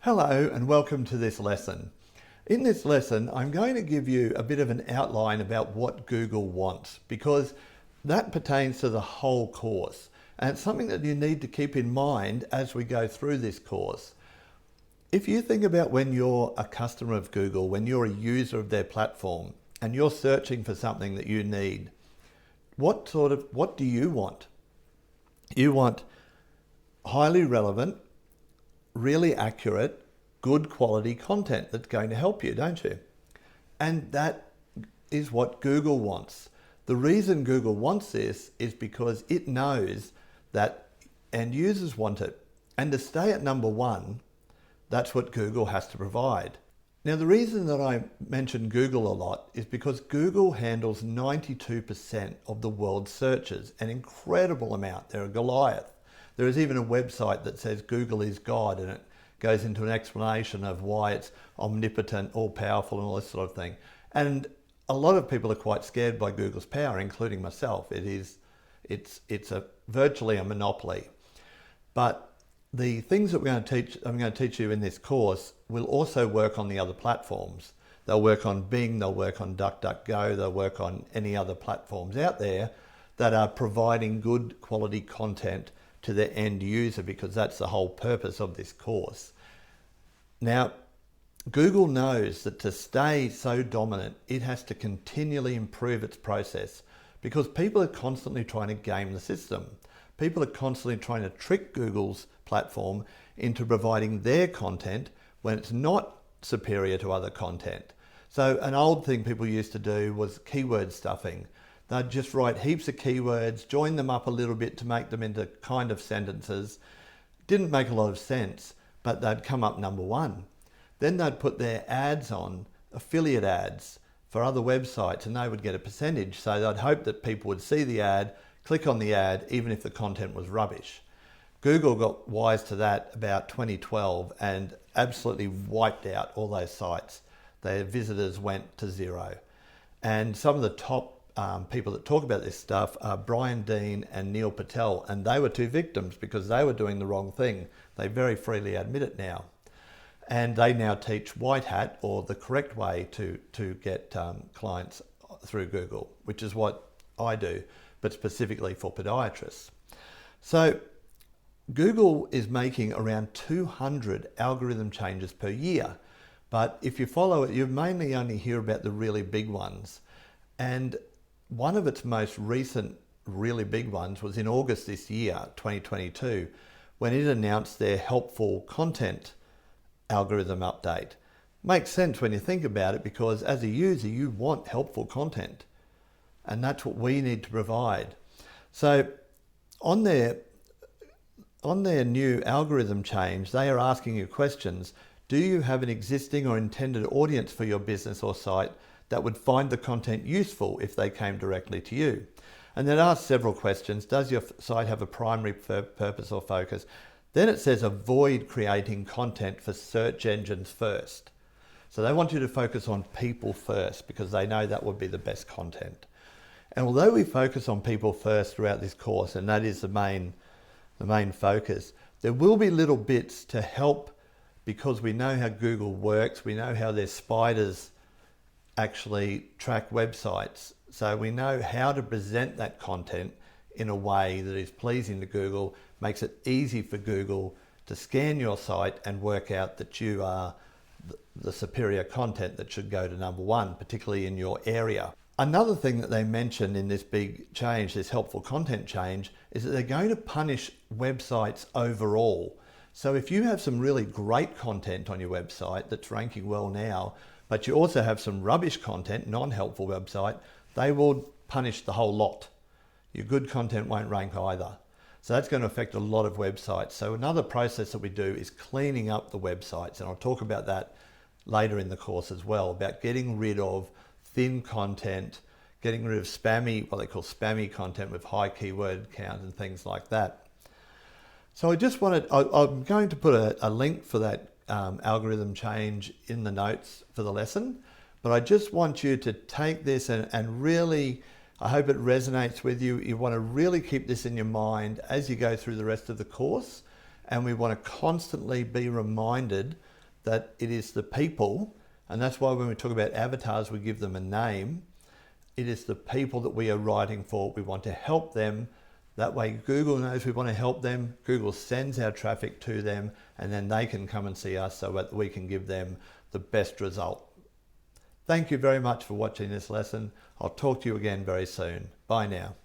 Hello and welcome to this lesson. In this lesson, I'm going to give you a bit of an outline about what Google wants, because that pertains to the whole course. And it's something that you need to keep in mind as we go through this course. If you think about when you're a customer of Google, when you're a user of their platform and you're searching for something that you need, what do you want? You want highly relevant, really accurate, good quality content that's going to help you, don't you? And that is what Google wants. The reason Google wants this is because it knows that end users want it. And to stay at number one, that's what Google has to provide. Now, the reason that I mention Google a lot is because Google handles 92% of the world's searches, an incredible amount. They're a Goliath. There is even a website that says Google is God, and it goes into an explanation of why it's omnipotent, all-powerful, and all this sort of thing. And a lot of people are quite scared by Google's power, including myself. It's virtually a monopoly. But the things that I'm going to teach you in this course will also work on the other platforms. They'll work on Bing, they'll work on DuckDuckGo, they'll work on any other platforms out there that are providing good quality content to the end user, because that's the whole purpose of this course. Now, Google knows that to stay so dominant, it has to continually improve its process, because people are constantly trying to game the system. People are constantly trying to trick Google's platform into providing their content when it's not superior to other content. So an old thing people used to do was keyword stuffing. They'd just write heaps of keywords, join them up a little bit to make them into kind of sentences. Didn't make a lot of sense, but they'd come up number one. Then they'd put their ads on, affiliate ads for other websites, and they would get a percentage. So they'd hope that people would see the ad, click on the ad, even if the content was rubbish. Google got wise to that about 2012 and absolutely wiped out all those sites. Their visitors went to zero. And some of the top people that talk about this stuff are Brian Dean and Neil Patel, and they were two victims because they were doing the wrong thing. They very freely admit it now. And they now teach white hat, or the correct way to get clients through Google, which is what I do, but specifically for podiatrists. So Google is making around 200 algorithm changes per year, but if you follow it, you mainly only hear about the really big ones. And one of its most recent really big ones was in August this year, 2022, when it announced their helpful content algorithm update. Makes sense when you think about it, because as a user, you want helpful content, and that's what we need to provide. So on their new algorithm change, they are asking you questions. Do you have an existing or intended audience for your business or site that would find the content useful if they came directly to you? And then ask several questions. Does your site have a primary purpose or focus? Then it says avoid creating content for search engines first. So they want you to focus on people first, because they know that would be the best content. And although we focus on people first throughout this course, and that is the main focus, there will be little bits to help, because we know how Google works. We know how their spiders actually track websites. So we know how to present that content in a way that is pleasing to Google, makes it easy for Google to scan your site and work out that you are the superior content that should go to number one, particularly in your area. Another thing that they mentioned in this big change, this helpful content change, is that they're going to punish websites overall. So if you have some really great content on your website that's ranking well now, but you also have some rubbish content, non-helpful website, they will punish the whole lot. Your good content won't rank either. So that's going to affect a lot of websites. So another process that we do is cleaning up the websites, and I'll talk about that later in the course as well, about getting rid of thin content, getting rid of what they call spammy content with high keyword count and things like that. So I'm going to put a link for that algorithm change in the notes for the lesson, but I just want you to take this and really, I hope it resonates with you. You want to really keep this in your mind as you go through the rest of the course, and we want to constantly be reminded that it is the people, and that's why when we talk about avatars, we give them a name. It is the people that we are writing for. We want to help them. That way Google knows we want to help them. Google sends our traffic to them, and then they can come and see us so that we can give them the best result. Thank you very much for watching this lesson. I'll talk to you again very soon. Bye now.